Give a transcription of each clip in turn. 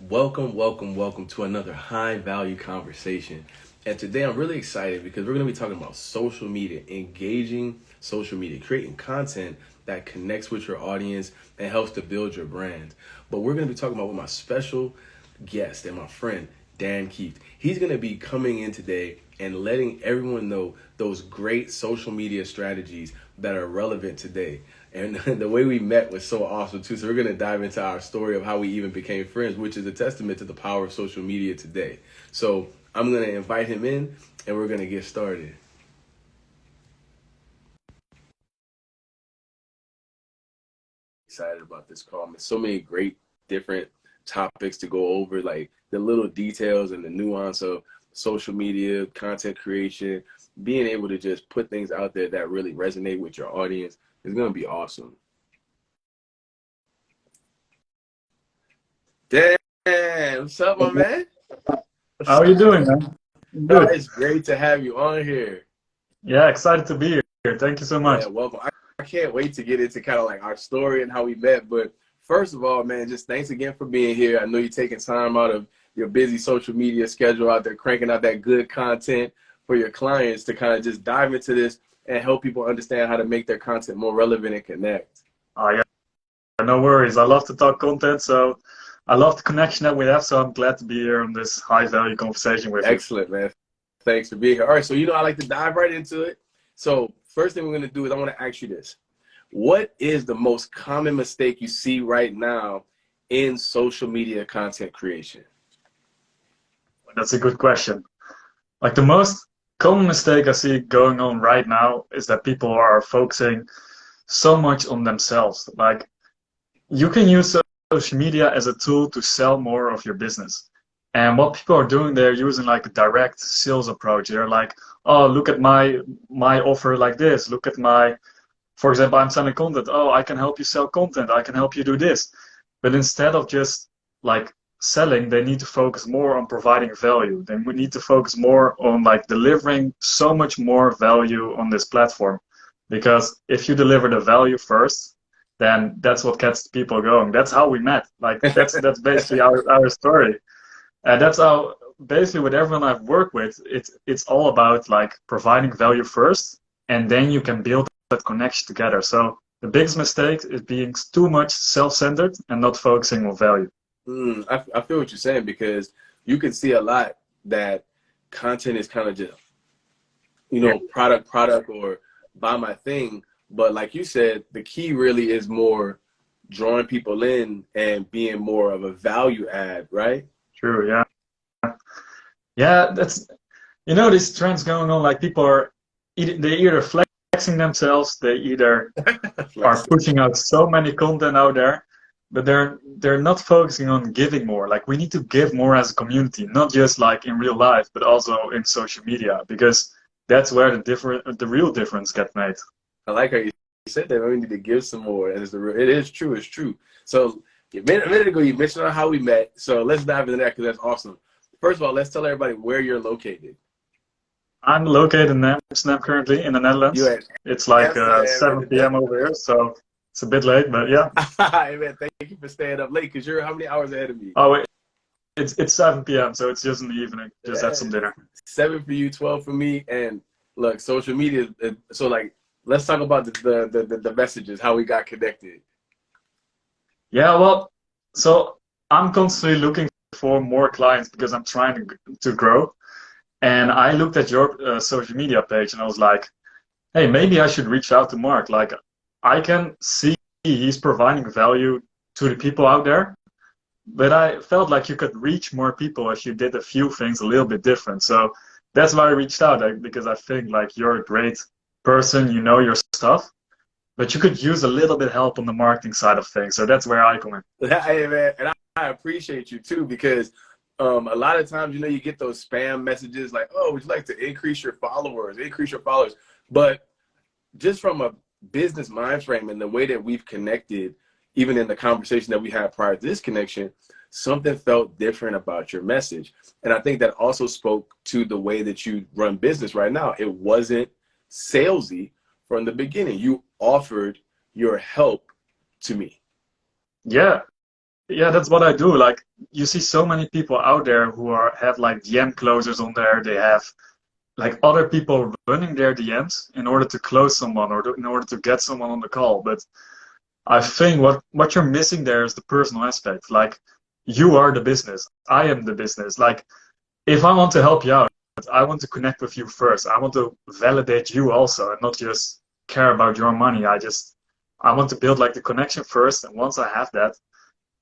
Welcome to another high value conversation. And today I'm really excited because we're going to be talking about social media, engaging social media, creating content that connects with your audience and helps to build your brand. But we're going to be talking about with my special guest and my friend, Dan Kieft. He's going to be coming in today and letting everyone know those great social media strategies that are relevant today. And the way we met was so awesome too. So we're going to dive into our story of how we even became friends, which is a testament to the power of social media today. So I'm going to invite him in and we're going to get started. Excited about this call. There's so many great different topics to go over, like the little details and the nuance of social media, content creation, being able to just put things out there that really resonate with your audience is going to be awesome. Dan, what's up, my man? How are you doing, man? No, Good. it's great to have you on here. Yeah, excited to be here. Thank you so much. Yeah, welcome. I can't wait to get into kind of like our story and how we met. But first of all, man, just thanks again for being here. I know you're taking time out of your busy social media schedule out there, cranking out that good content for your clients to kind of just dive into this and help people understand how to make their content more relevant and connect. Oh, yeah, no worries. I love to talk content, so I love the connection that we have. So I'm glad to be here on this high value conversation with you. Excellent, man. Thanks for being here. All right, so I like to dive right into it. So first thing we're going to do is I want to ask you this. What is the most common mistake you see right now in social media content creation? That's a good question. Like the most common mistake I see going on right now is that people are focusing so much on themselves. Like you can use social media as a tool to sell more of your business. And what people are doing, they're using like a direct sales approach. They're like, oh, look at my offer like this. Look at my, for example, I'm selling content. Oh, I can help you sell content. I can help you do this. But instead of just like selling, they need to focus more on providing value. They need to focus more on like delivering so much more value on this platform. Because if you deliver the value first, then that's what gets people going. That's how we met. Like that's basically our story. And that's how basically with everyone I've worked with, it's all about like providing value first, and then you can build that connection together. So the biggest mistake is being too much self-centered and not focusing on value. I feel what you're saying because you can see a lot that content is kind of just, Yeah, product or buy my thing. But like you said, the key really is more drawing people in and being more of a value add, right? true. Yeah, yeah. That's this trends going on. Like people are they either flexing themselves, they either are Flexing. pushing out so many content out there, but they're not focusing on giving more. Like we need to give more as a community, not just like in real life, but also in social media, because that's where the real difference gets made. I like how you said that. We need to give some more, and it is true. It's true. So a minute ago, you mentioned how we met. So let's dive into that because that's awesome. First of all, let's tell everybody where you're located. I'm located in Amsterdam currently in the You Netherlands. at It's like Amsterdam, 7 p.m. over here, so it's a bit late, but yeah. hey, man, thank you for staying up late because you're how many hours ahead of me? Oh, it's 7 p.m., so it's just in the evening. Just had Yeah, some dinner. 7 for you, 12 for me, and look, social media. So like, let's talk about the messages, how we got connected. Yeah, well, so I'm constantly looking for more clients because I'm trying to grow. And I looked at your social media page and I was like, hey, maybe I should reach out to Mark. Like, I can see he's providing value to the people out there, but I felt like you could reach more people if you did a few things a little bit different. So that's why I reached out, because I think like you're a great person, you know your stuff, but you could use a little bit help on the marketing side of things. So that's where I come in. Hey, man, and I appreciate you too because a lot of times, you get those spam messages like, "Oh, would you like to increase your followers? Increase your followers?" But just from a business mind frame and the way that we've connected, even in the conversation that we had prior to this connection, something felt different about your message. And I think that also spoke to the way that you run business right now. It wasn't salesy from the beginning. You offered your help to me. Yeah, yeah, that's what I do. Like you see so many people out there who have like DM closers on there. They have like other people running their DMs in order to close someone or in order to get someone on the call. But I think what you're missing there is the personal aspect. Like you are the business. I am the business. Like if I want to help you out, I want to connect with you first. I want to validate you also and not just care about your money. I want to build like the connection first, and once I have that,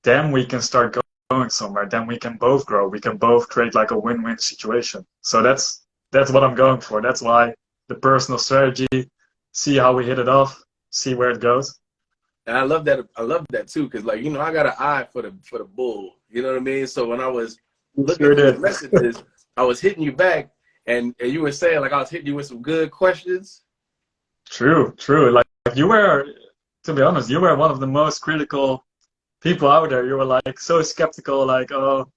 then we can start going somewhere. Then we can both grow. We can both create like a win-win situation. So that's what I'm going for. That's why the personal strategy, see how we hit it off, see where it goes. And I love that. I love that too, because like, you know, I got an eye for the bull. You know what I mean? So when I was You looking sure through your did. messages, I was hitting you back, and you were saying like I was hitting you with some good questions. True, true. Like you were, to be honest, you were one of the most critical people out there. You were like so skeptical, like oh,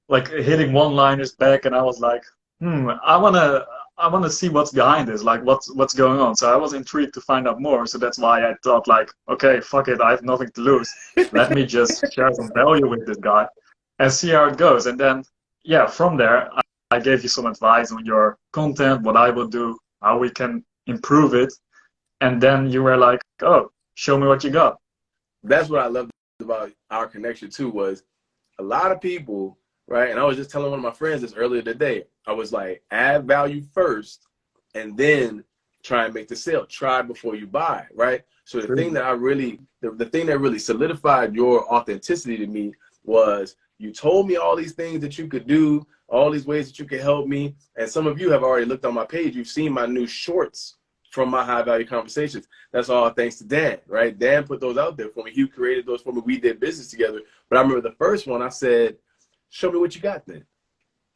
like hitting one-liners back, and I was like, I wanna see what's behind this, like what's going on. So I was intrigued to find out more. So that's why I thought like, okay, fuck it, I have nothing to lose. Let me just share some value with this guy and see how it goes. And then yeah, from there, I gave you some advice on your content, what I will do, how we can improve it. And then you were like, oh, show me what you got. That's what I loved about our connection too, was a lot of people, right? And I was just telling one of my friends this earlier today. I was like, add value first and then try and make the sale. Try before you buy, right? So the thing that the thing that really solidified your authenticity to me was you told me all these things that you could do, all these ways that you could help me. And some of you have already looked on my page. You've seen my new shorts from my high value conversations. That's all thanks to Dan, right? Dan put those out there for me. He created those for me. We did business together. But I remember the first one, I said, show me what you got then.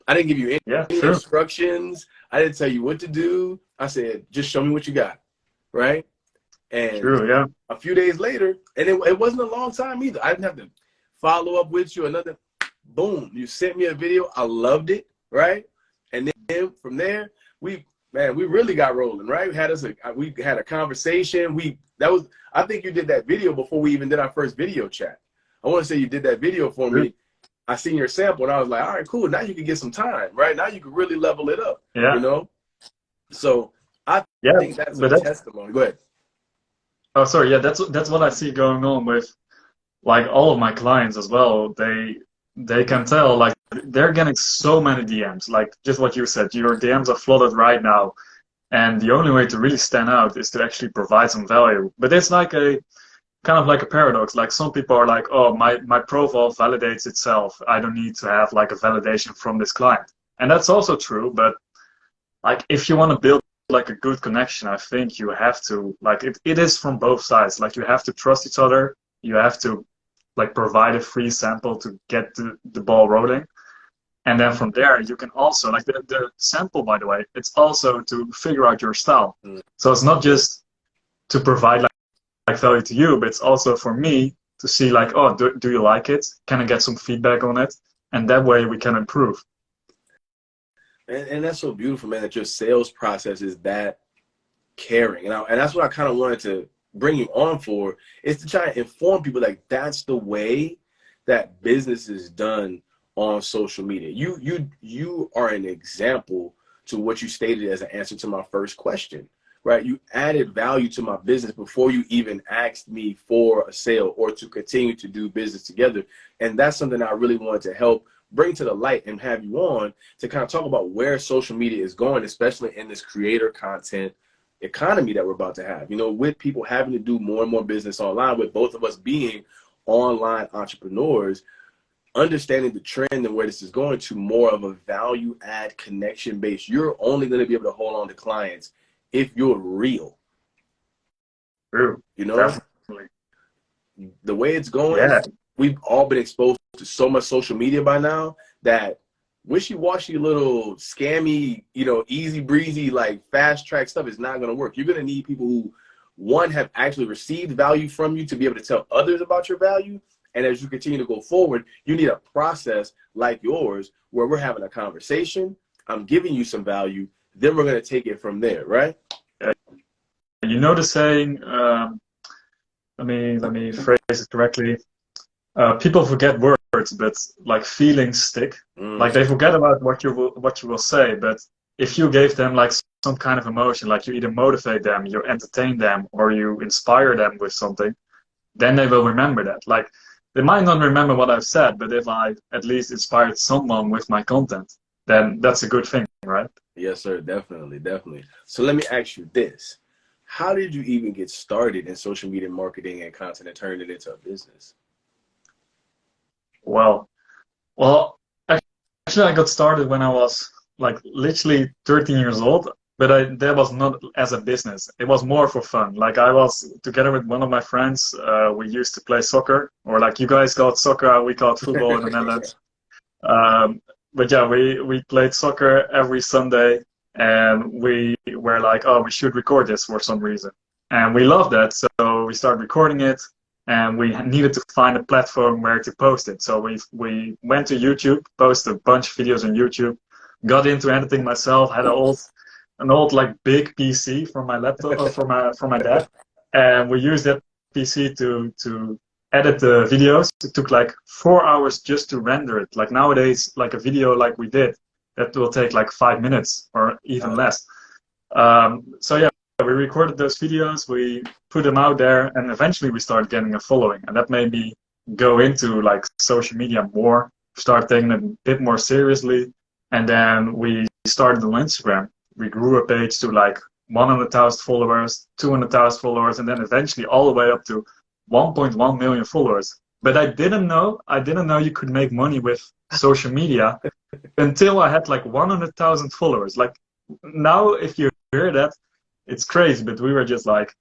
I didn't give you any instructions. I didn't tell you what to do. I said, just show me what you got, right? And a few days later, and it wasn't a long time either. I didn't have to follow up with you or nothing. Boom, you sent me a video. I loved it, right? And then from there, we really got rolling, right? We had a conversation. I think you did that video before we even did our first video chat. I want to say you did that video for me. I seen your sample and I was like, all right, cool. Now you can get some time, right? Now you can really level it up, you know? So I think that's a testimony. Go ahead. Oh, sorry. Yeah, that's what I see going on with like all of my clients as well. They can tell like they're getting so many DMs. Like just what you said, your DMs are flooded right now. And the only way to really stand out is to actually provide some value. But it's like a kind of like a paradox. Like some people are like, oh, my profile validates itself. I don't need to have like a validation from this client. And that's also true. But like if you want to build like a good connection, I think you have to like it is from both sides. Like you have to trust each other. You have to like provide a free sample to get the ball rolling. And then from there, you can also, like the sample, by the way, it's also to figure out your style. So it's not just to provide like value to you, but it's also for me to see like, oh, do you like it? Can I get some feedback on it? And that way we can improve. And that's so beautiful, man, that your sales process is that caring. And that's what I kind of wanted to bring you on for, is to try and inform people like that's the way that business is done on social media. You are an example to what you stated as an answer to my first question, right? You added value to my business before you even asked me for a sale or to continue to do business together. And that's something I really wanted to help bring to the light and have you on to kind of talk about where social media is going, especially in this creator content economy that we're about to have, you know, with people having to do more and more business online, with both of us being online entrepreneurs, understanding the trend and where this is going to more of a value add connection base. You're only going to be able to hold on to clients if you're real. True. You know, definitely. The way it's going, we've all been exposed to so much social media by now that wishy-washy little scammy, you know, easy breezy, like fast track stuff is not going to work. You're going to need people who, one, have actually received value from you to be able to tell others about your value. And as you continue to go forward, you need a process like yours where we're having a conversation. I'm giving you some value. Then we're going to take it from there, right? You know the saying, let me phrase it correctly. People forget words, but like feelings stick. Mm, Like they forget about what you will say, but if you gave them like some kind of emotion, like you either motivate them, you entertain them, or you inspire them with something, then they will remember that. Like they might not remember what I've said, but if I at least inspired someone with my content, then that's a good thing, right? yes, sir. Definitely, definitely. So let me ask you this. How did you even get started in social media marketing and content and turn it into a business? Well, well, actually, I got started when I was like literally 13 years old, but that was not as a business. It was more for fun. Like I was together with one of my friends. We used to play soccer, or like you guys call it soccer, we call it football in the Netherlands. Um, but yeah, we played soccer every Sunday, and we were like, oh, we should record this for some reason, and we loved that, so we started recording it, and we needed to find a platform where to post it. So we went to YouTube, posted a bunch of videos on YouTube, got into editing myself, had an old like big PC from my laptop from my dad, and we used that PC to edit the videos. It took like 4 hours just to render it. Like nowadays, like a video like we did, that will take like 5 minutes or even less. So yeah, we recorded those videos, we put them out there, and eventually we started getting a following. And that made me go into like social media more, start taking it a bit more seriously. And then we started on Instagram. We grew a page to like 100,000 followers, 200,000 followers, and then eventually all the way up to 1.1 million followers. But I didn't know you could make money with social media until I had like 100,000 followers. Like now, if you hear that, it's crazy. But we were just like,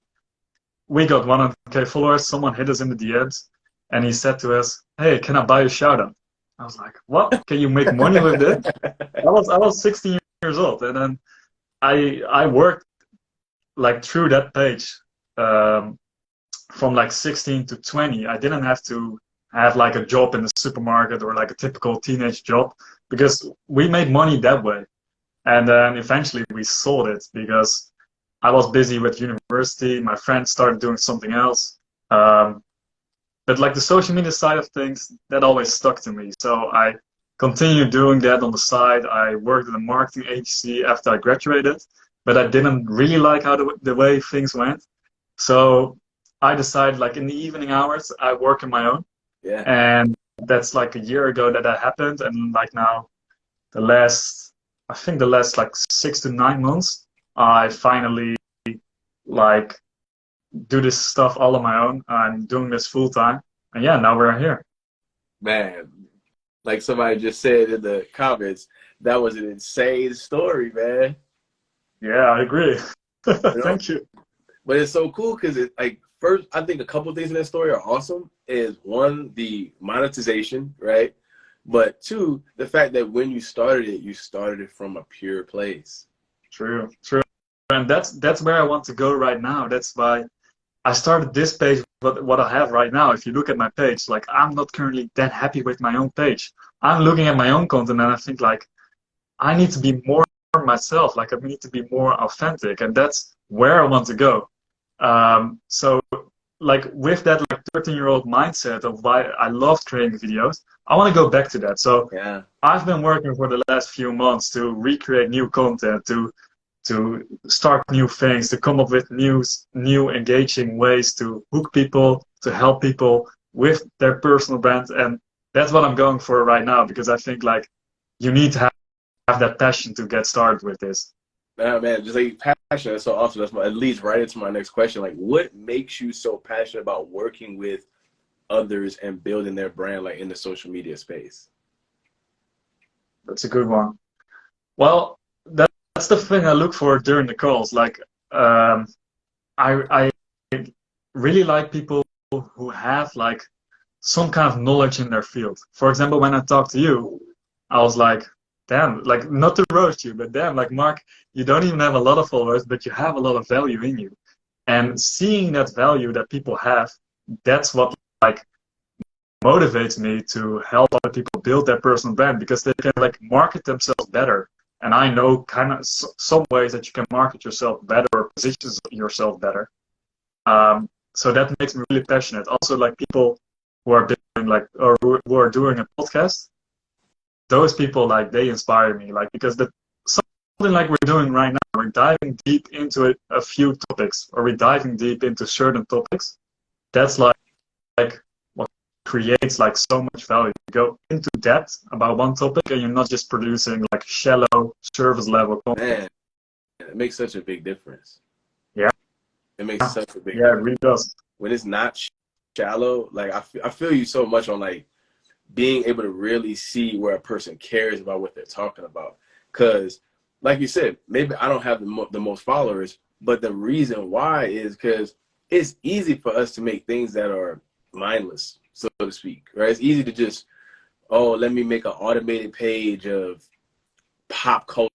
we got 100K followers. Someone hit us in the DMs, and he said to us, "Hey, can I buy a shout out?" I was like, "What? Can you make money with this?" I was 16 years old, and then I worked like through that page. From like 16 to 20, I didn't have to have like a job in the supermarket or like a typical teenage job because we made money that way. And then eventually we sold it because I was busy with university. My friends started doing something else. But like the social media side of things, that always stuck to me. So I continued doing that on the side. I worked in a marketing agency after I graduated, but I didn't really like how the way things went. So I decided like in the evening hours, I work on my own. Yeah. And that's like a year ago that happened. And like now, I think the last like 6 to 9 months, I finally like do this stuff all on my own. I'm doing this full time. And yeah, now we're here. Man, like somebody just said in the comments, that was an insane story, man. Yeah, I agree. You know? Thank you. But it's so cool because it like first, I think a couple of things in that story are awesome. Is one, the monetization, right? But two, the fact that when you started it from a pure place. True, true. And that's where I want to go right now. That's why I started this page, what I have right now. If you look at my page, like I'm not currently that happy with my own page. I'm looking at my own content and I think like I need to be more myself. Like I need to be more authentic, and that's where I want to go. So like with that like 13-year-old mindset of why I love creating videos, I want to go back to that. So Yeah. I've been working for the last few months to recreate new content, to start new things, to come up with new engaging ways to hook people, to help people with their personal brand. And that's what I'm going for right now because I think like you need to have that passion to get started with this. Man, just like passion. That's so awesome. That leads right into my next question. Like, what makes you so passionate about working with others and building their brand, like in the social media space? That's a good one. Well, that's the thing I look for during the calls. Like, I really like people who have like some kind of knowledge in their field. For example, when I talked to you, I was like, damn, like not to roast you, but damn, like Mark, you don't even have a lot of followers, but you have a lot of value in you. And seeing that value that people have, that's what like motivates me to help other people build their personal brand because they can like market themselves better. And I know kind of some ways that you can market yourself better or position yourself better. So that makes me really passionate. Also, like people who are doing like, or who are doing a podcast, those people, like, they inspire me, like, because the something like we're doing right now, we're diving deep into a few topics, or we're diving deep into certain topics. That's like what creates like so much value. You go into depth about one topic, and you're not just producing like shallow surface level content. Man, it makes such a big difference. Yeah, It makes such a big yeah, it difference. really does. When it's not shallow, like I feel you so much on like being able to really see where a person cares about what they're talking about. Because, like you said, maybe I don't have the most followers, but the reason why is because it's easy for us to make things that are mindless, so to speak, right? It's easy to just, oh, let me make an automated page of pop culture.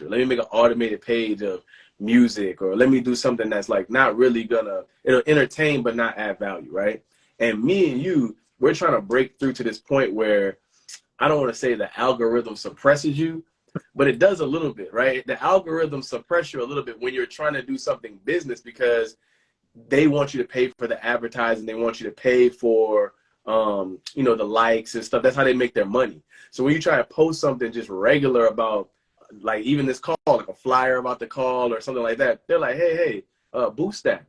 Let me make an automated page of music, or let me do something that's like not really gonna, it'll entertain but not add value, right? And me and you, we're trying to break through to this point where I don't want to say the algorithm suppresses you, but it does a little bit, right? The algorithm suppress you a little bit when you're trying to do something business, because they want you to pay for the advertising. They want you to pay for, you know, the likes and stuff. That's how they make their money. So when you try to post something just regular about, like even this call, like a flyer about the call or something like that, they're like, hey, boost that.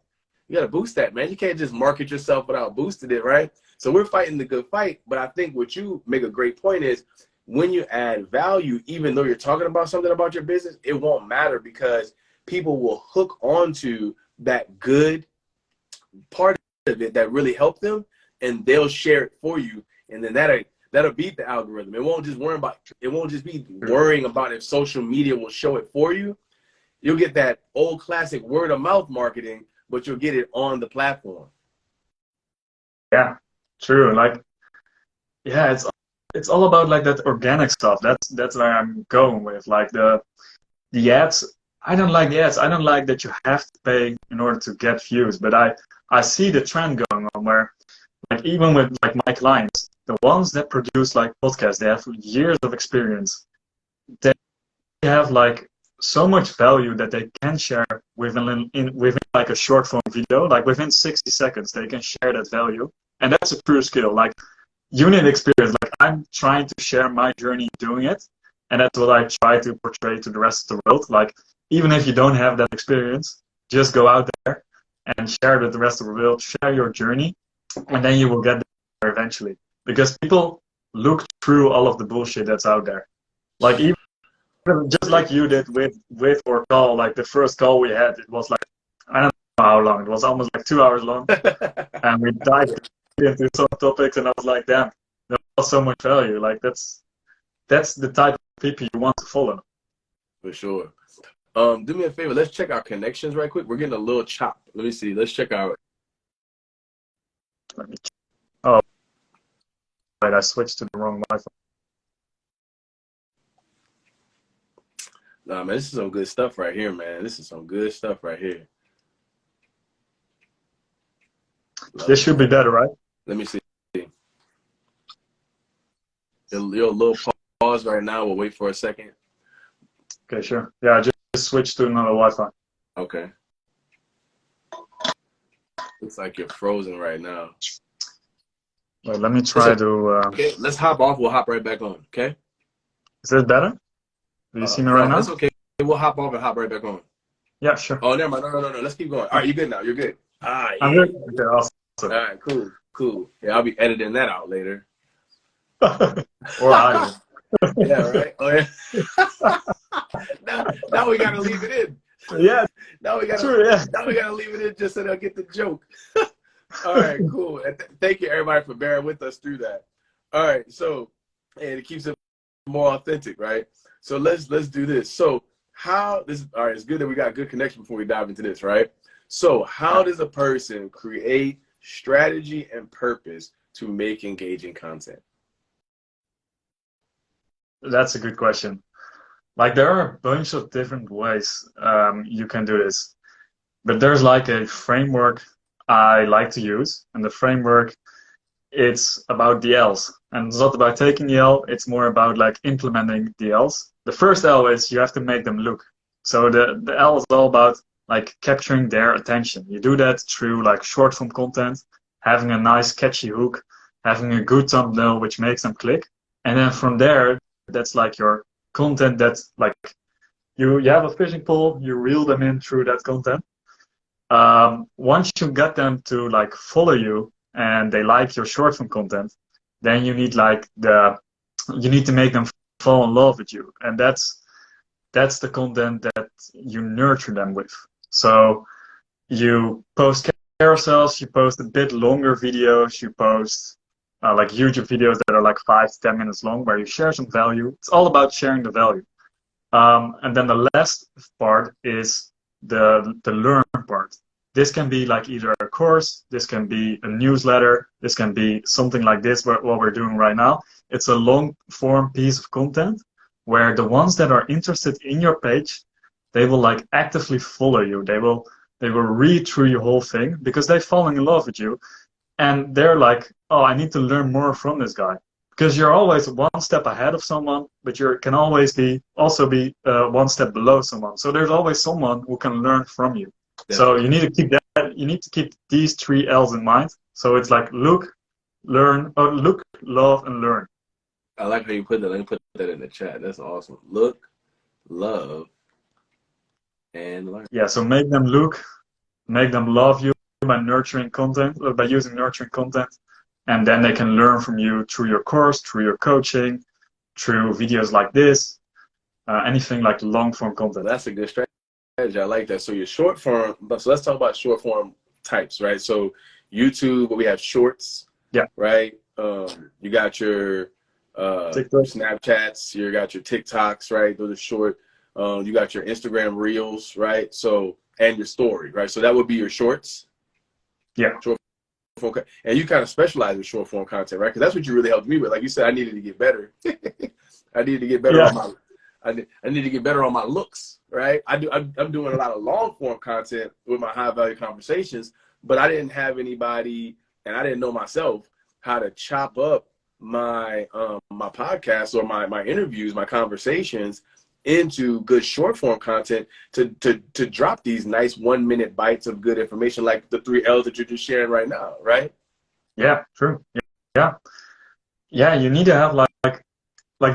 You got to boost that, man. You can't just market yourself without boosting it, right? So we're fighting the good fight. But I think what you make a great point is when you add value, even though you're talking about something about your business, it won't matter, because people will hook onto that good part of it that really helped them, and they'll share it for you. And then that'll beat the algorithm. It won't just be worrying about if social media will show it for you. You'll get that old classic word of mouth marketing, but you'll get it on the platform. Yeah, true. Like, yeah, it's all about like that organic stuff. That's where I'm going with. Like the ads. I don't like the ads. I don't like that you have to pay in order to get views. But I see the trend going on where, like, even with like my clients, the ones that produce like podcasts, they have years of experience. They have like so much value that they can share within like a short form video. Like within 60 seconds, they can share that value, and that's a pure skill. Like, you need experience. Like, I'm trying to share my journey doing it, and that's what I try to portray to the rest of the world. Like, even if you don't have that experience, just go out there and share it with the rest of the world. Share your journey, and then you will get there eventually. Because people look through all of the bullshit that's out there. Like, even just like you did with our call, like the first call we had, it was like, I don't know how long. It was almost like 2 hours long, and we dived into some topics, and I was like, damn, there was so much value. Like, that's the type of people you want to follow. For sure. Do me a favor. Let's check our connections right quick. We're getting a little chop. Let me see. Let's check our. Let me check. Oh, wait, I switched to the wrong Wi-Fi. Nah, man, this is some good stuff right here, man. This is some good stuff right here. This should be better, right? Let me see. Your little pause right now. We'll wait for a second. Okay, sure. Yeah, I just switched to another Wi-Fi. Okay. Looks like you're frozen right now. Wait, let me try to. Okay, let's hop off. We'll hop right back on. Okay. Is this better? Do you see me right now? That's okay. We'll hop off and hop right back on. Yeah, sure. Oh, never mind. No. Let's keep going. All right, you're good now. You're good. Ah, yeah. I'm good. Okay, awesome. All right, cool. Yeah, I'll be editing that out later. Or I will. Yeah, right. Oh, yeah. now we gotta leave it in. Yeah. Now we gotta leave it in just so they'll get the joke. All right, cool. And thank you everybody for bearing with us through that. All right, so, and it keeps it more authentic, right? So let's do this. So all right, it's good that we got good connection before we dive into this, right? So how does a person create strategy and purpose to make engaging content? That's a good question. Like, there are a bunch of different ways you can do this, but there's like a framework I like to use, and the framework, it's about the L's, and it's not about taking the L, it's more about like implementing the L's. The first L is you have to make them look. So the L is all about like capturing their attention. You do that through like short form content, having a nice catchy hook, having a good thumbnail which makes them click. And then from there, that's like your content that's like you have a fishing pole, you reel them in through that content. Once you get them to like follow you and they like your short form content, then you need like you need to make them fall in love with you. And that's the content that you nurture them with. So you post carousels, you post a bit longer videos, you post like YouTube videos that are like 5 to 10 minutes long where you share some value. It's all about sharing the value. And then the last part is the learn part. This can be like either a course, this can be a newsletter, this can be something like this, what we're doing right now. It's a long form piece of content where the ones that are interested in your page, they will like actively follow you. They will read through your whole thing because they're falling in love with you. And they're like, oh, I need to learn more from this guy. Because you're always one step ahead of someone, but you can always also be one step below someone. So there's always someone who can learn from you. So you need to keep that. You need to keep these 3 L's in mind. So it's like look, learn, or look, love, and learn. I like how you put that. Let me put that in the chat. That's awesome. Look, love, and learn. Yeah. So make them look, make them love you by nurturing content, or by using nurturing content, and then they can learn from you through your course, through your coaching, through videos like this, anything like long form content. That's a good strategy. I like that. So your short form, so let's talk about short form types, right? So YouTube, we have shorts, yeah, right? You got your Snapchats, you got your TikToks, right? Those are short. You got your Instagram Reels, right? So, and your story, right? So that would be your shorts. Yeah. Short form, and you kind of specialize in short form content, right? Because that's what you really helped me with. Like you said, I needed to get better. I needed to get better on my. I need to get better on my looks, right? I'm doing a lot of long form content with my high value conversations, but I didn't have anybody, and I didn't know myself how to chop up my my podcasts or my interviews, my conversations into good short form content to drop these nice 1-minute bites of good information, like the 3 L's that you're just sharing right now, right? Yeah, true. Yeah, you need to have like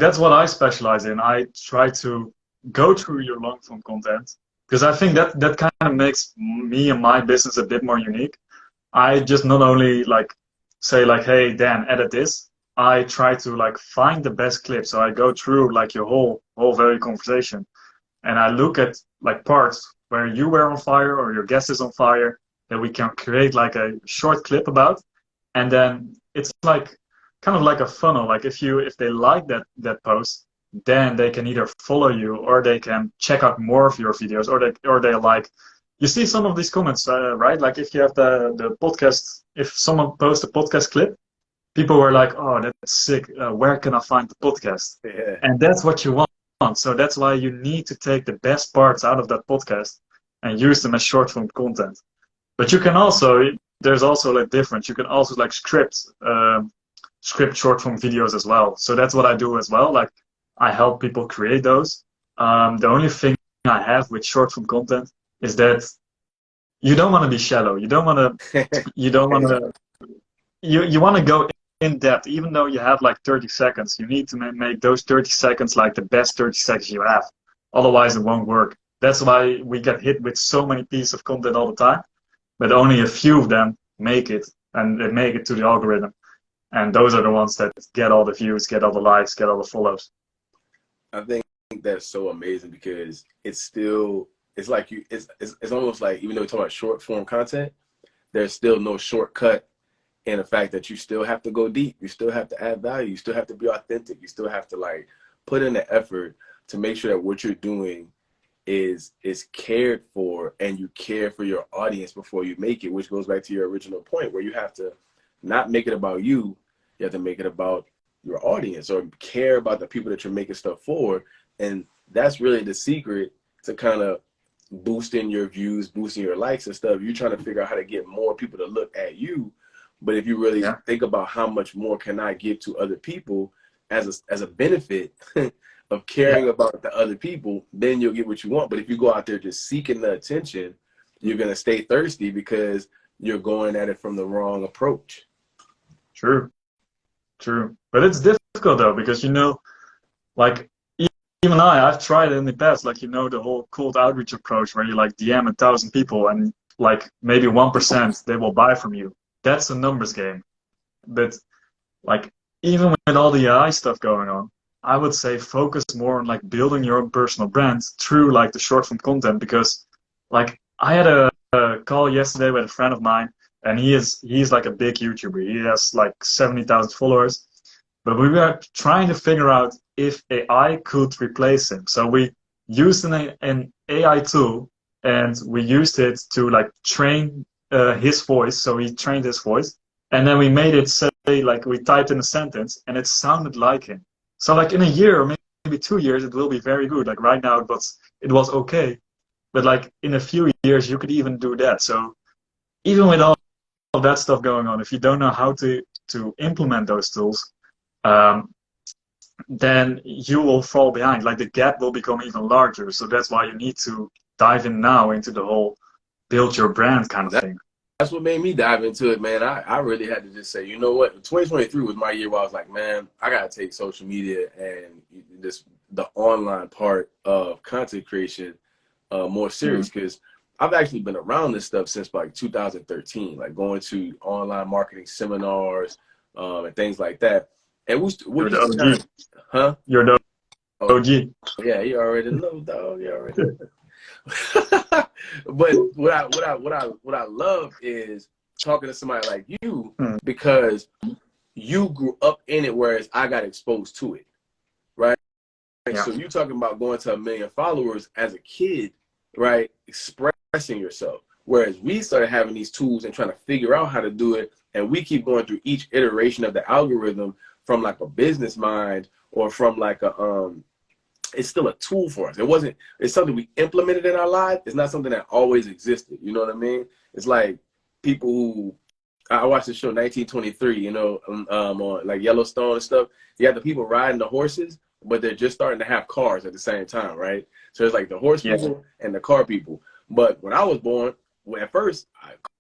that's what I specialize in. I try to go through your long form content because I think that kind of makes me and my business a bit more unique. I just not only like say like, hey Dan, edit this. I try to like find the best clip. So I go through like your whole very conversation, and I look at like parts where you were on fire or your guest is on fire that we can create like a short clip about, and then it's like kind of like a funnel. Like if they like that post, then they can either follow you or they can check out more of your videos, or they like. You see some of these comments, right? Like if you have the podcast, if someone posts a podcast clip, people were like, "Oh, that's sick. Where can I find the podcast?" Yeah. And that's what you want. So that's why you need to take the best parts out of that podcast and use them as short form content. But you can also, there's also like difference. You can also like script short form videos as well. So that's what I do as well. Like I help people create those. The only thing I have with short form content is that you don't want to be shallow. You don't want to. You want to go in depth. Even though you have like 30 seconds, you need to make those 30 seconds like the best 30 seconds you have. Otherwise, it won't work. That's why we get hit with so many pieces of content all the time, but only a few of them make it, and they make it to the algorithm. And those are the ones that get all the views, get all the likes, get all the follows. I think that's so amazing because it's like it's almost like, even though we're talking about short form content, there's still no shortcut in the fact that you still have to go deep. You still have to add value. You still have to be authentic. You still have to like put in the effort to make sure that what you're doing is cared for, and you care for your audience before you make it, which goes back to your original point where you have to not make it about you. You have to make it about your audience, or care about the people that you're making stuff for. And that's really the secret to kind of boosting your views, boosting your likes and stuff. You're trying to figure out how to get more people to look at you. But if you really think about how much more can I give to other people as a benefit of caring about the other people, then you'll get what you want. But if you go out there just seeking the attention, you're going to stay thirsty because you're going at it from the wrong approach. True. true. But it's difficult though, because like even I've tried it in the past, like the whole cold outreach approach where you like DM 1,000 people and like maybe 1% they will buy from you. That's a numbers game. But like even with all the AI stuff going on, I would say focus more on like building your own personal brand through like the short form content, because like I had a call yesterday with a friend of mine, and he's like a big YouTuber. He has like 70,000 followers, but we were trying to figure out if AI could replace him. So we used an AI tool, and we used it to like train his voice. So he trained his voice, and then we made it say, like, we typed in a sentence and it sounded like him. So like in a year or maybe 2 years, it will be very good. Like right now, it was okay, but like in a few years, you could even do that. So even with all of that stuff going on, if you don't know how to implement those tools, um, then you will fall behind. Like the gap will become even larger. So that's why you need to dive in now into the whole build your brand kind of thing. That's what made me dive into it, man. I really had to just say, you know what? 2023 was my year where I was like, man, I gotta take social media and the online part of content creation more serious, because I've actually been around this stuff since like 2013, like going to online marketing seminars and things like that. And what You're the used to kind OG. of, huh? You're the Oh, OG. yeah, you already know, dog. You already know. But what I love is talking to somebody like you, Mm. because you grew up in it, whereas I got exposed to it, right? Yeah. So you talking about going to 1 million followers as a kid, right? Expressing yourself. Whereas we started having these tools and trying to figure out how to do it, and we keep going through each iteration of the algorithm from like a business mind or from like a it's still a tool for us. It's something we implemented in our life. It's not something that always existed. You know what I mean? It's like people who, I watched the show 1923, on like Yellowstone and stuff. You have the people riding the horses, but they're just starting to have cars at the same time, right? So it's like the horse Yeah. people and the car people. But when I was born, at first,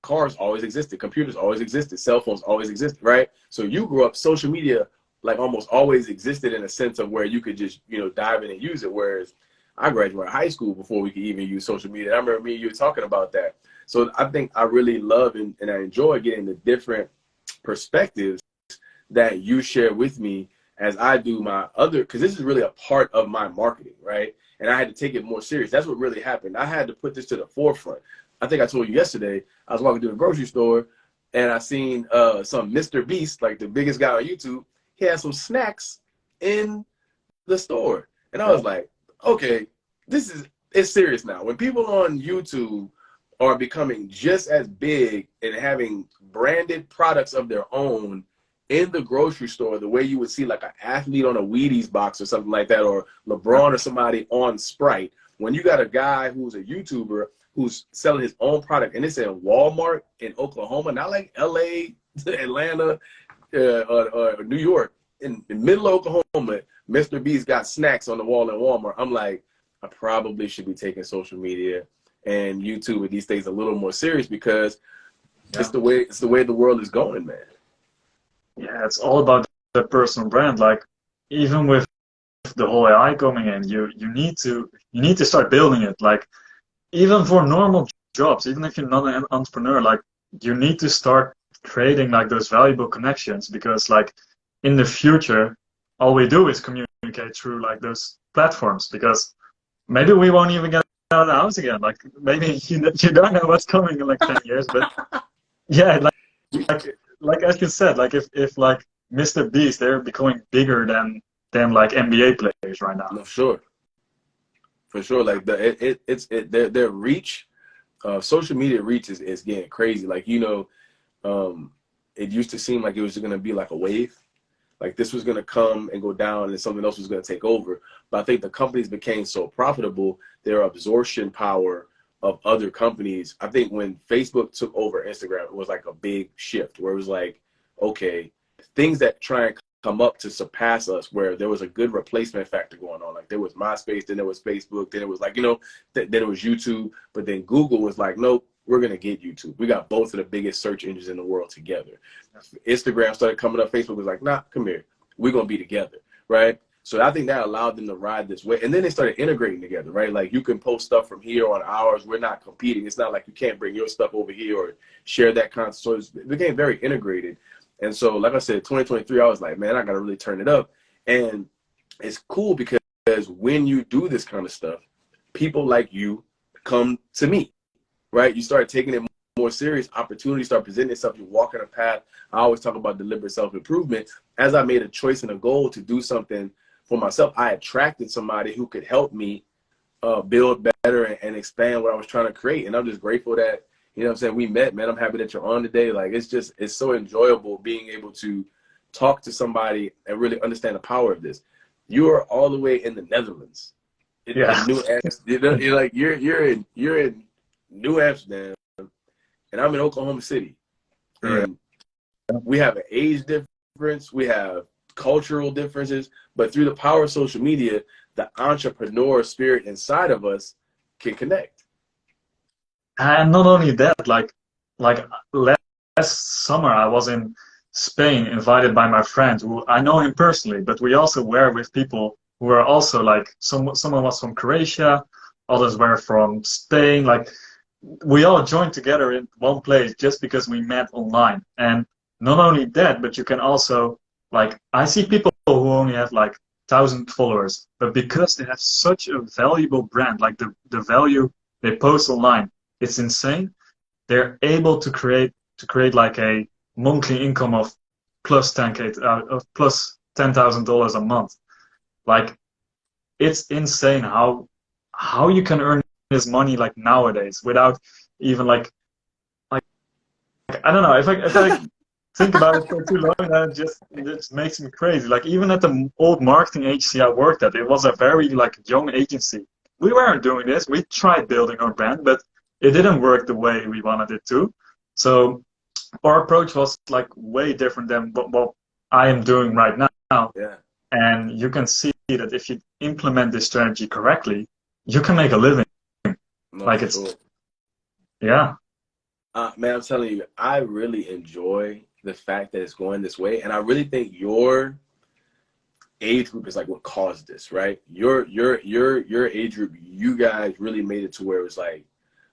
cars always existed, computers always existed, cell phones always existed, right? So you grew up, social media like almost always existed in a sense of where you could just, dive in and use it. Whereas I graduated high school before we could even use social media. I remember me and you were talking about that. So I think I really love and I enjoy getting the different perspectives that you share with me as I do my other, because this is really a part of my marketing, right? And I had to take it more serious. That's what really happened. I had to put this to the forefront. I think I told you yesterday, I was walking through the grocery store and I seen some Mr. Beast, like the biggest guy on YouTube. He had some snacks in the store. And I was like, okay, it's serious now. When people on YouTube are becoming just as big and having branded products of their own in the grocery store, the way you would see like an athlete on a Wheaties box or something like that, or LeBron or somebody on Sprite, when you got a guy who's a YouTuber who's selling his own product, and it's in Walmart in Oklahoma, not like LA, Atlanta, or New York, in the middle of Oklahoma, Mr. Beast got snacks on the wall in Walmart. I'm like, I probably should be taking social media and YouTube with these things a little more serious, because it's the way the world is going, man. Yeah, it's all about the personal brand. Like even with the whole AI coming in, you need to start building it. Like even for normal jobs, even if you're not an entrepreneur, like you need to start creating like those valuable connections, because like in the future, all we do is communicate through like those platforms, because maybe we won't even get out of the house again. Like maybe you don't know what's coming in like 10 years, but yeah, like as you said, like if like Mr. Beast, they're becoming bigger than like NBA players right now. No, for sure. Like their reach, social media reach is getting crazy. Like it used to seem like it was going to be like a wave. Like this was going to come and go down and something else was going to take over. But I think the companies became so profitable, their absorption power of other companies. I think when Facebook took over Instagram, it was like a big shift where it was like, okay, things that try and come up to surpass us, where there was a good replacement factor going on. Like there was MySpace, then there was Facebook, then it was like, then it was YouTube. But then Google was like, nope, we're going to get YouTube. We got both of the biggest search engines in the world together. Instagram started coming up. Facebook was like, nah, come here. We're going to be together, right? So I think that allowed them to ride this way. And then they started integrating together, right? Like you can post stuff from here on ours. We're not competing. It's not like you can't bring your stuff over here or share that content. So it became very integrated. And so, like I said, 2023, I was like, man, I got to really turn it up. And it's cool because when you do this kind of stuff, people like you come to me, right? You start taking it more serious. Opportunities start presenting itself. You're walking a path. I always talk about deliberate self-improvement. As I made a choice and a goal to do something for myself, I attracted somebody who could help me build better and expand what I was trying to create. And I'm just grateful that, you know what I'm saying, we met, man. I'm happy that you're on today. Like, it's so enjoyable being able to talk to somebody and really understand the power of this. You are all the way in the Netherlands. Yeah. In New Amsterdam. You're like, you're in New Amsterdam, and I'm in Oklahoma City. And we have an age difference. We have cultural differences, but through the power of social media, the entrepreneur spirit inside of us can connect. And not only that, like last summer I was in Spain, invited by my friend who I know him personally, but we also were with people who were also like someone was from Croatia, others were from Spain. Like we all joined together in one place just because we met online. And not only that, but you can also, like, I see people who only have like 1,000 followers, but because they have such a valuable brand, like the value they post online, it's insane. They're able to create like a monthly income of plus $10,000 a month. Like, it's insane how you can earn this money like nowadays without even like I don't know, if I think about it for too long, it just makes me crazy. Like even at the old marketing agency I worked at, it was a very like young agency. We weren't doing this. We tried building our brand, but it didn't work the way we wanted it to. So our approach was like way different than what I am doing right now. Yeah. And you can see that if you implement this strategy correctly, you can make a living. No, like it's sure. Yeah. Man, I'm telling you, I really enjoy the fact that it's going this way, and I really think your age group is like what caused this, right? Your age group, you guys really made it to where it was like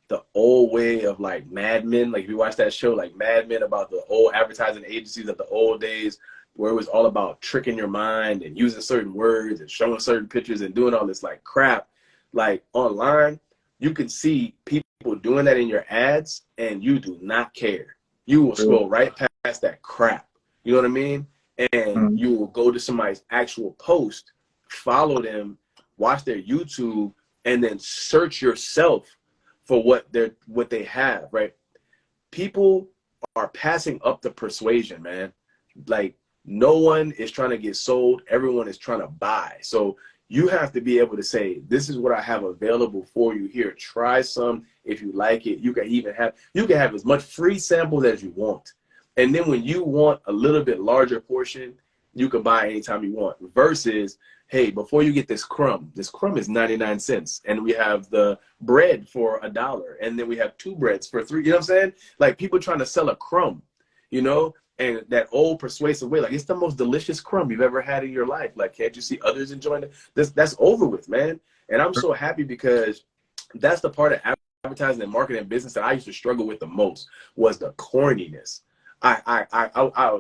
the old way of like Mad Men. Like if you watch that show, like Mad Men, about the old advertising agencies of the old days, where it was all about tricking your mind and using certain words and showing certain pictures and doing all this like crap. Like online, you can see people doing that in your ads, and you do not care. You will scroll right past that crap. You know what I mean? And you will go to somebody's actual post, follow them, watch their YouTube, and then search yourself for what they have, right? People are passing up the persuasion, man. Like no one is trying to get sold. Everyone is trying to buy. So you have to be able to say, this is what I have available for you here. Try some. If you like it, you can have as much free samples as you want. And then when you want a little bit larger portion, you can buy anytime you want. Versus, hey, before you get this crumb is 99 cents. And we have the bread for $1. And then we have 2 breads for 3. You know what I'm saying? Like people trying to sell a crumb, you know? And that old persuasive way, like it's the most delicious crumb you've ever had in your life. Like, can't you see others enjoying it? That's over with, man. And I'm so happy because that's the part of advertising and marketing and business that I used to struggle with the most, was the corniness. I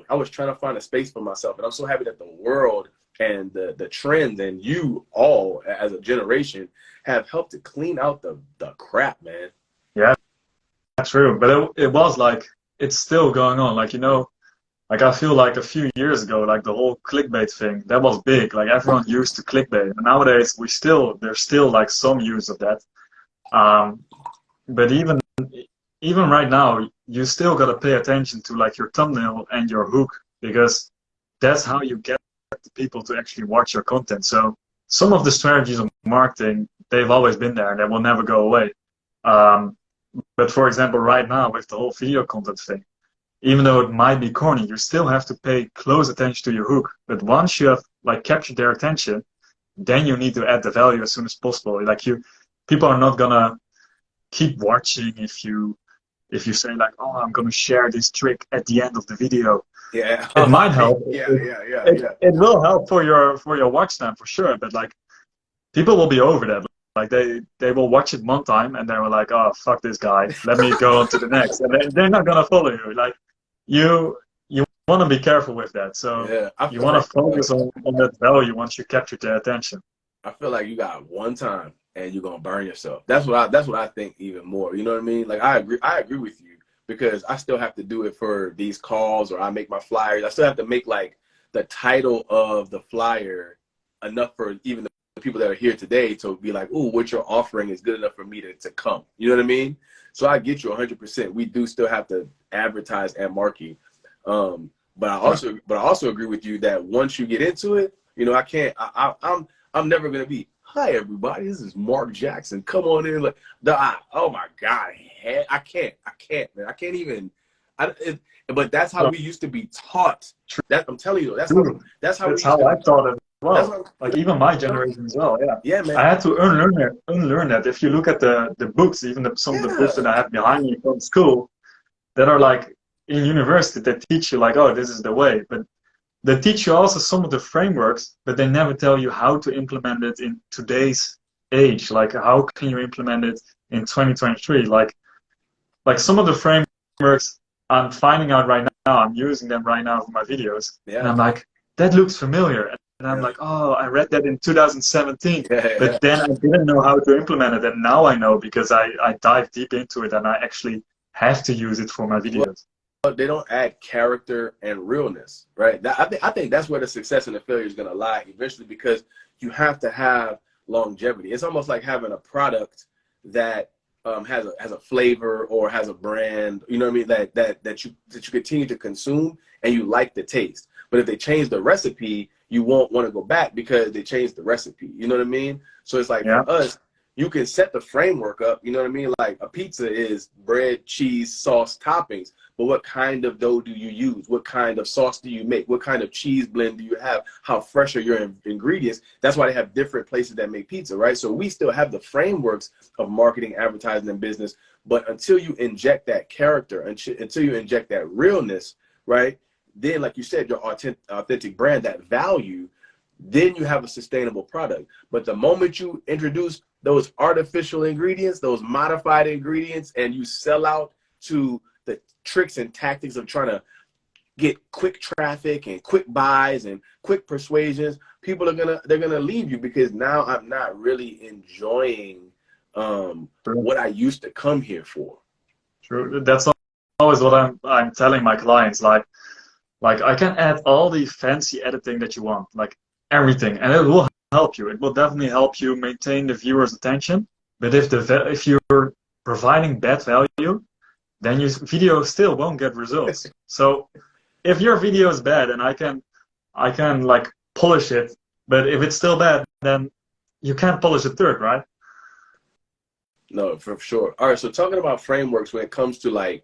was trying to find a space for myself, and I'm so happy that the world and the trends and you all as a generation have helped to clean out the crap, man. Yeah, that's true. But it was like, it's still going on. Like, you know, like I feel like a few years ago, like the whole clickbait thing, that was big. Like everyone used to clickbait. And nowadays there's still like some use of that. But even right now, you still gotta pay attention to like your thumbnail and your hook, because that's how you get the people to actually watch your content. So some of the strategies of marketing, they've always been there and they will never go away. But for example, right now with the whole video content thing, even though it might be corny, you still have to pay close attention to your hook. But once you have like captured their attention, then you need to add the value as soon as possible. Like people are not gonna keep watching if you if you say like, oh, I'm gonna share this trick at the end of the video, Yeah. it might help. Yeah. It will help for your watch time for sure, but like people will be over that. Like they will watch it one time and they were like, oh fuck this guy, let me go on to the next, and they're not gonna follow you. Like you want to be careful with that. So Yeah. I you feel want like to focus on that value once you capture their attention. I feel like you got one time and you're gonna burn yourself. That's what I think even more. You know what I mean? Like I agree with you because I still have to do it for these calls or I make my flyers. I still have to make like the title of the flyer enough for even the people that are here today to be like, ooh, what you're offering is good enough for me to come. You know what I mean? So I get you 100%. We do still have to advertise and market. But I also agree with you that once you get into it, you know, I can't. I'm never gonna be. Hi everybody, this is Mark Jackson. Come on in, like oh my God, I can't, man. I can't even. But that's how No, we used to be taught. That I'm telling you, true. that's how we That's used how to I be thought taught. as That's well. how, Like even my generation as well. Yeah, yeah, man. I had to unlearn that. If you look at the books, even some of the books that Yeah, I have behind me from school, that are like in university, that teach you like, oh, this is the way. But they teach you also some of the frameworks, but they never tell you how to implement it in today's age. Like how can you implement it in 2023? Like some of the frameworks I'm finding out right now, I'm using them right now for my videos, and yeah, I'm like, that looks familiar. And I'm yeah, like, oh, I read that in 2017, yeah. but then I didn't know how to implement it, and now I know because I dive deep into it and I actually have to use it for my videos. They don't add character and realness, right? I think that's where the success and the failure is going to lie eventually because you have to have longevity. It's almost like having a product that has a flavor or has a brand. You know what I mean? That you continue to consume and you like the taste. But if they change the recipe, you won't want to go back because they changed the recipe. You know what I mean? So it's like Yeah. for us, you can set the framework up. You know what I mean? Like a pizza is bread, cheese, sauce, toppings. But what kind of dough do you use? What kind of sauce do you make? What kind of cheese blend do you have? How fresh are your ingredients? That's why they have different places that make pizza, right? So we still have the frameworks of marketing, advertising, and business. But until you inject that character, until you inject that realness, right? Then, like you said, your authentic brand, that value, then you have a sustainable product. But the moment you introduce those artificial ingredients, those modified ingredients, and you sell out to the tricks and tactics of trying to get quick traffic and quick buys and quick persuasions, people they're gonna leave you because now I'm not really enjoying True. what I used to come here for. True. That's always what I'm telling my clients. Like I can add all the fancy editing that you want, like everything, and it will help you. It will definitely help you maintain the viewer's attention. But if you're providing bad value, then your video still won't get results. So if your video is bad and I can like polish it, but if it's still bad, then you can't polish it third, right? No, for sure. All right, so talking about frameworks when it comes to like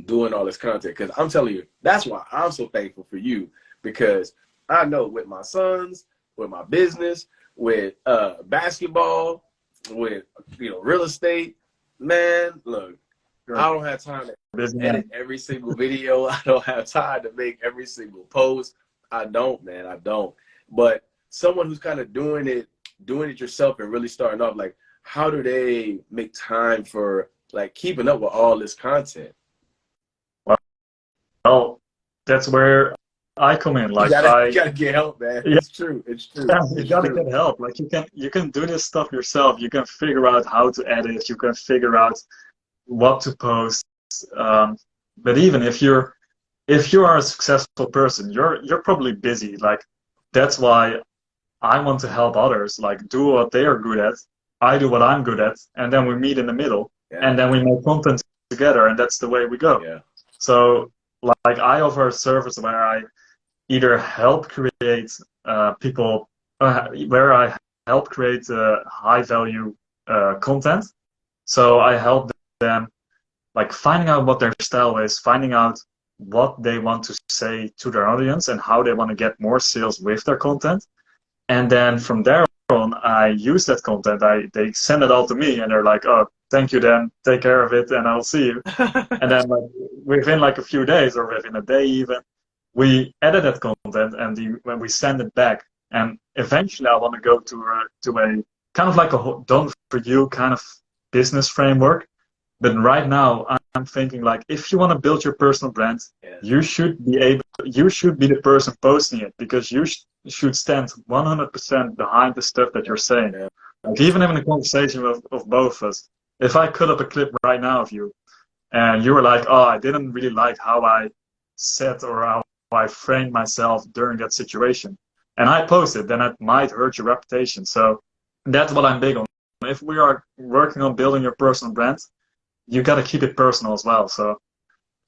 doing all this content, because I'm telling you, that's why I'm so thankful for you because I know with my sons, with my business, with basketball, with real estate, man, look, Sure. I don't have time to edit Businessman. every single video. I don't have time to make every single post. I don't, man. I don't. But someone who's kind of doing it yourself and really starting off, like, how do they make time for like keeping up with all this content? Well, that's where I come in. You Like gotta, you gotta get help, man. yeah, It's true. It's true. you It's gotta true. get help. Like you can do this stuff yourself. You can figure out how to edit. You can figure out what to post. Um, but even if you are a successful person, you're probably busy. Like that's why I want to help others. Like do what they are good at. I do what I'm good at, and then we meet in the middle, Yeah. and then we make content together, and that's the way we go. Yeah. So like I offer a service where I either help create people where I help create high value content. So I help them like finding out what their style is, finding out what they want to say to their audience and how they want to get more sales with their content. And then from there on, I use that content. They send it all to me, and they're like, "Oh, thank you then, take care of it, and I'll see you. And then like within like a few days or within a day even, we edit that content and when we send it back. And eventually I want to go to a kind of like a done for you kind of business framework. But right now I'm thinking like if you want to build your personal brand, you should be the person posting it, because you should stand 100% behind the stuff that you're saying. Yeah. Like even having a conversation of both of us, if I cut up a clip right now of you and you were like, oh, I didn't really like how I said or how I framed myself during that situation, and I post it, then it might hurt your reputation. So that's what I'm big on. If we are working on building your personal brand, you got to keep it personal as well. So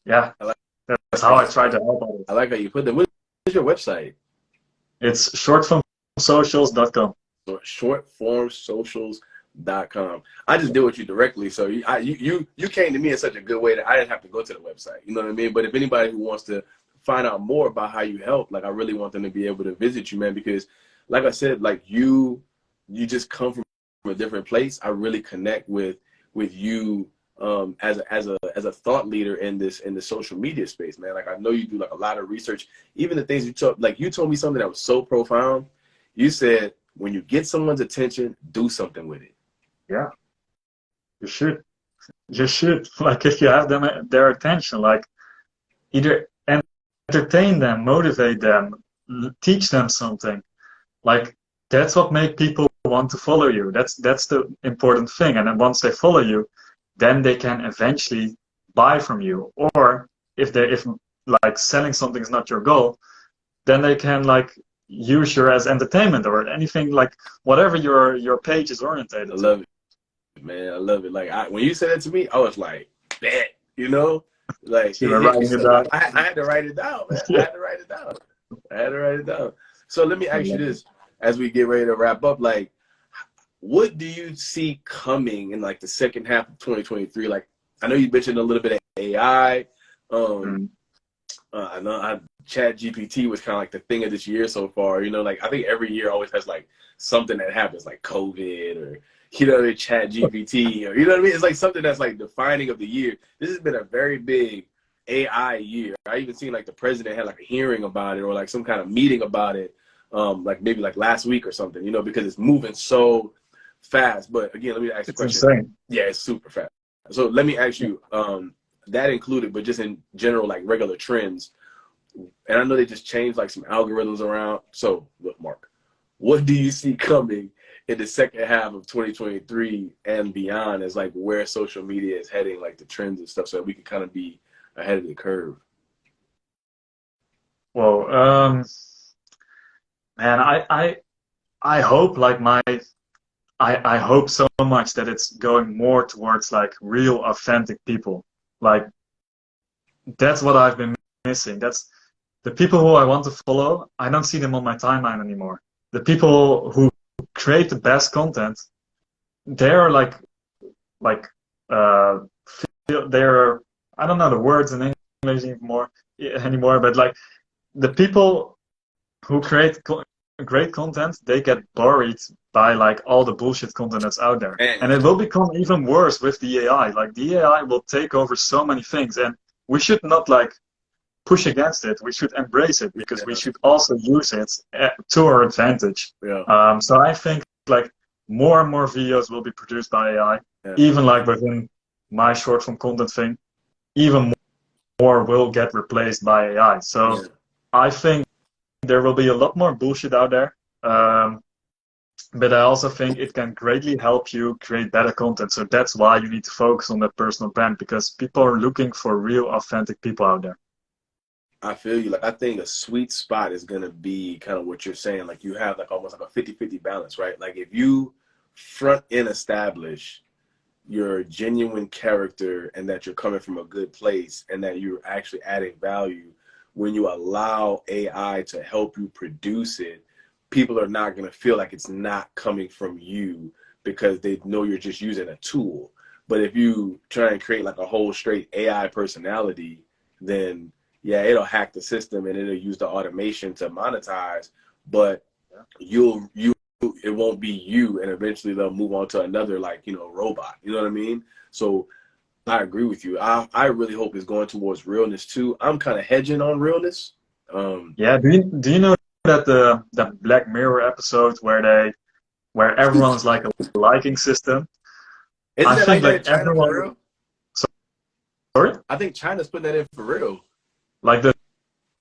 yeah, that's how I try to help others. I like how you put that. What is your website? It's shortformsocials.com. Shortformsocials.com. I just deal with you directly, so you came to me in such a good way that I didn't have to go to the website. You know what I mean? But if anybody who wants to find out more about how you help, like I really want them to be able to visit you, man, because like I said, like you just come from a different place. I really connect with you as a thought leader in the social media space, man. Like I know you do like a lot of research. Even the things you told me something that was so profound. You said when you get someone's attention, do something with it. Yeah, you should. You should. Like if you have their attention, like either entertain them, motivate them, teach them something. Like that's what makes people want to follow you. That's the important thing. And then once they follow you, then they can eventually buy from you. Or if like selling something is not your goal, then they can like use you as entertainment or anything, like whatever your page is orientated to. I love it, man. I love it. Like when you said that to me, I was like, bet, you know, like You were writing it down. I had to write it down, man. Yeah. I had to write it down. So let me ask you this as we get ready to wrap up. Like, what do you see coming in like the second half of 2023? Like, I know you mentioned a little bit of AI. I know Chat GPT was kind of like the thing of this year so far. You know, like I think every year always has like something that happens, like COVID or Chat GPT, or you know what I mean. It's like something that's like defining of the year. This has been a very big AI year. I even seen like the president had like a hearing about it or like some kind of meeting about it, like maybe like last week or something. You know, because it's moving so fast. But again, let me ask you a question. Insane. Yeah, it's super fast. So let me ask you, that included, but just in general, like regular trends. And I know they just changed like some algorithms around. So look, Mark, what do you see coming in the second half of 2023 and beyond as like where social media is heading, like the trends and stuff, so that we can kind of be ahead of the curve? Well, man, I hope like I hope so much that it's going more towards like real authentic people. Like that's what I've been missing. That's the people who I want to follow. I don't see them on my timeline anymore. The people who create the best content, they're they're, I don't know the words in English anymore, but like the people who create great content, they get buried by like all the bullshit content that's out there. And it will become even worse with the AI. Like the AI will take over so many things, and we should not like push against it. We should embrace it, because we should also use it to our advantage. Yeah. So I think like more and more videos will be produced by AI. Yeah. Even like within my short form content thing, even more will get replaced by AI. So yeah. I think there will be a lot more bullshit out there. But I also think it can greatly help you create better content. So that's why you need to focus on that personal brand, because people are looking for real, authentic people out there. I feel you. Like, I think a sweet spot is going to be kind of what you're saying. Like, you have like almost like a 50-50 balance, right? Like, if you front end establish your genuine character and that you're coming from a good place and that you're actually adding value, when you allow AI to help you produce it, people are not going to feel like it's not coming from you, because they know you're just using a tool. But if you try and create like a whole straight AI personality, then yeah, it'll hack the system and it'll use the automation to monetize, but you it won't be you, and eventually they'll move on to another, like, you know, robot. You know what I mean? So I agree with you. I really hope it's going towards realness too. I'm kind of hedging on realness. Yeah. Do you know that the Black Mirror episode where everyone's like a liking system? Isn't I that like think that in like China for everyone. real? Sorry. I think China's putting that in for real. Like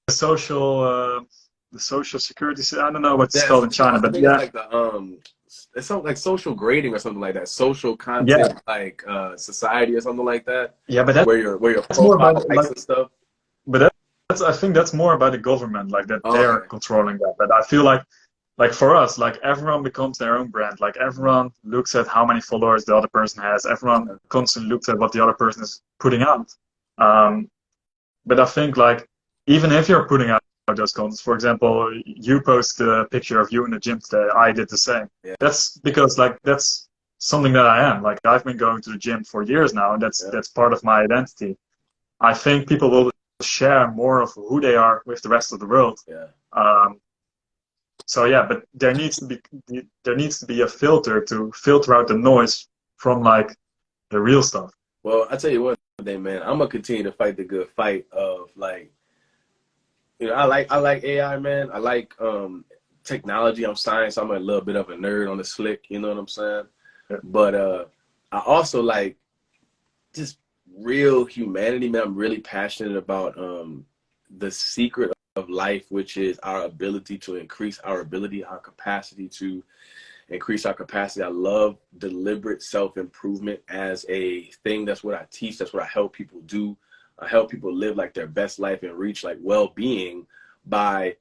social the social security. I don't know what it's Yes, called in China, I but think it's yeah, like it's something like social grading or something like that. Social yeah, content, like society or something like that, yeah. But where your that's more profile about likes like, and stuff. but that's I think that's more about the government, like that Oh, they're okay. controlling that. But I feel like for us, like everyone becomes their own brand. Like everyone looks at how many followers the other person has. Everyone constantly looks at what the other person is putting out. Um, but I think like even if you're putting out those contents, for example, you post a picture of you in the gym today. I did the same. Yeah, That's because like that's something that I am. Like I've been going to the gym for years now, and yeah, that's part of my identity. I think people will share more of who they are with the rest of the world. yeah. Um, so yeah, but there needs to be a filter to filter out the noise from like the real stuff. Well, I tell you one thing, man. I'm gonna continue to fight the good fight of, like, you know, I like AI, man. I like technology. I'm science. I'm a little bit of a nerd on the slick. You know what I'm saying? Yeah. But I also like just real humanity, man. I'm really passionate about the secret of life, which is our ability to increase our ability, our capacity to increase our capacity. I love deliberate self-improvement as a thing. That's what I teach. That's what I help people do. I help people live like their best life and reach like well-being by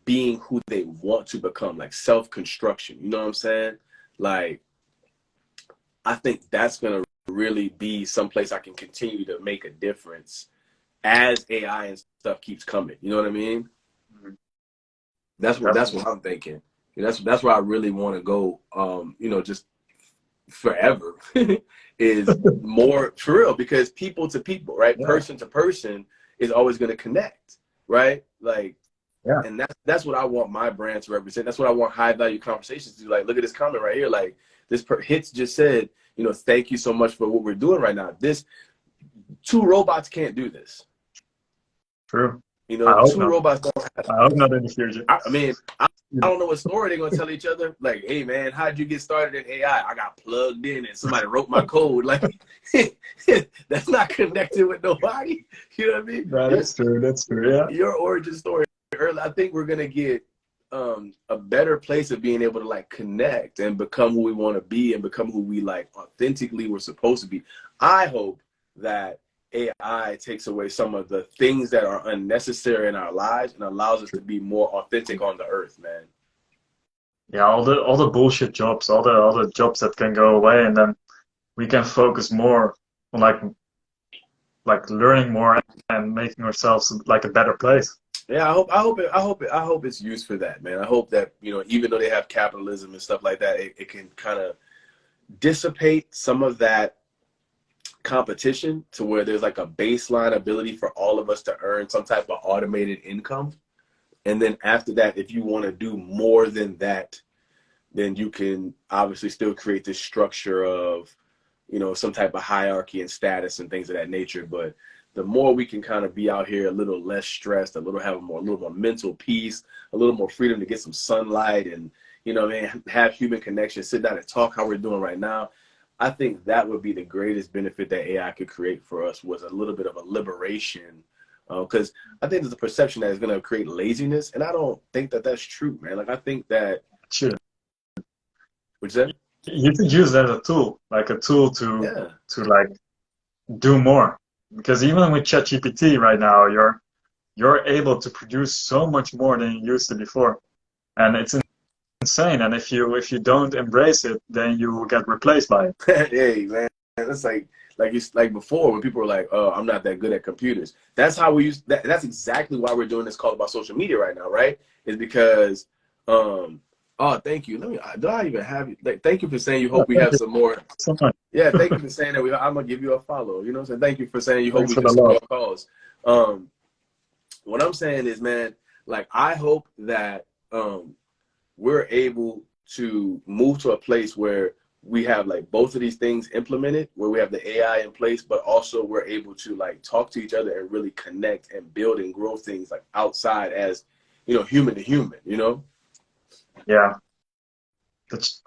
being who they want to become, like self-construction. You know what I'm saying? Like, I think that's gonna really be someplace I can continue to make a difference as AI and stuff keeps coming. You know what I mean? Mhm. That's what Definitely. I'm thinking. That's where I really want to go. You know, just forever is more for real, because people to people, right? Yeah. Person to person is always going to connect, right? Like, Yeah. and that's what I want my brand to represent. That's what I want high value conversations to do. Like, look at this comment right here. Like, hits just said, you know, thank you so much for what we're doing right now. This two robots can't do this. True. You I know, hope two not. robots don't have. I hope not in the future. I mean, I don't know what story they're gonna tell each other. Like, hey man, how'd you get started in AI? I got plugged in and somebody wrote my code. Like, that's not connected with nobody. You know what I mean? That is true. That's true. Yeah. Your origin story early. I think we're gonna get a better place of being able to like connect and become who we want to be and become who we like authentically were supposed to be. I hope that AI takes away some of the things that are unnecessary in our lives and allows us to be more authentic on the earth, man. Yeah. All the bullshit jobs, all the jobs that can go away, and then we can focus more on like learning more and making ourselves like a better place. Yeah, I hope it's used for that, man. I hope that, you know, even though they have capitalism and stuff like that, it can kind of dissipate some of that competition to where there's like a baseline ability for all of us to earn some type of automated income. And then after that, if you want to do more than that, then you can obviously still create this structure of, you know, some type of hierarchy and status and things of that nature. But the more we can kind of be out here a little less stressed, a little more mental peace, a little more freedom to get some sunlight and, you know, man, have human connection, sit down and talk how we're doing right now. I think that would be the greatest benefit that AI could create for us, was a little bit of a liberation. Because I think there's a perception that is going to create laziness, and I don't think that that's true, man. Like, I think that, Shit. what's that? You could use that as a tool, like a tool Yeah. to like do more. Because even with ChatGPT right now, you're able to produce so much more than you used to before, and it's insane. And if you don't embrace it, then you will get replaced by it. Hey, man, it's like it's like before when people were like, "Oh, I'm not that good at computers." That's how we use that. That's exactly why we're doing this call about social media right now, right? Is because, oh, thank you. Do I even have you? Like, thank you for saying you Yeah, hope we thank have you some more. so much. Yeah, thank you for saying that. I'm gonna give you a follow. You know what I'm saying? Thank you for saying you hope Thanks we for do the some love. more calls. Um, what I'm saying is, man, like, I hope that we're able to move to a place where we have like both of these things implemented, where we have the AI in place, but also we're able to like talk to each other and really connect and build and grow things like outside as, you know, human to human, you know? Yeah. That's,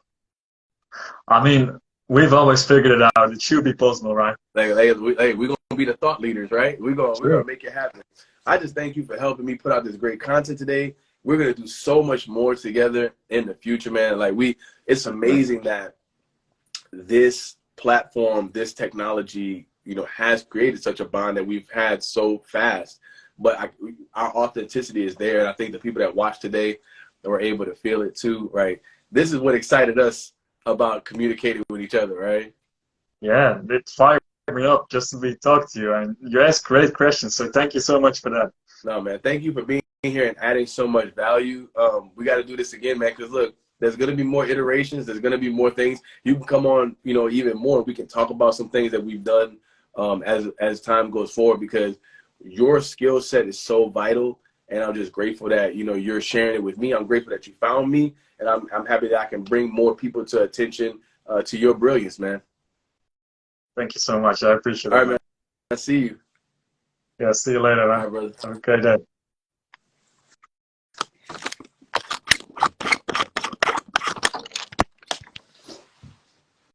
I mean, we've always figured it out. It should be possible, right? Like, we're gonna be the thought leaders, right? We're gonna make it happen. I just thank you for helping me put out this great content today. We're gonna do so much more together in the future, man. Like it's amazing that this platform, this technology, you know, has created such a bond that we've had so fast. But our authenticity is there, and I think the people that watch today were able to feel it too, right? This is what excited us about communicating with each other, right? Yeah, it fired me up just to be talked to you, and you asked great questions. So thank you so much for that. No, man, thank you for being here and adding so much value. We got to do this again, man, because look, there's going to be more iterations. There's going to be more things. You can come on, you know, even more. We can talk about some things that we've done as time goes forward, because your skill set is so vital. And I'm just grateful that, you know, you're sharing it with me. I'm grateful that you found me. And I'm happy that I can bring more people to attention to your brilliance, man. Thank you so much. I appreciate All it, right, man. man. I see you. Yeah, see you later, All man. right, brother. Have a great day.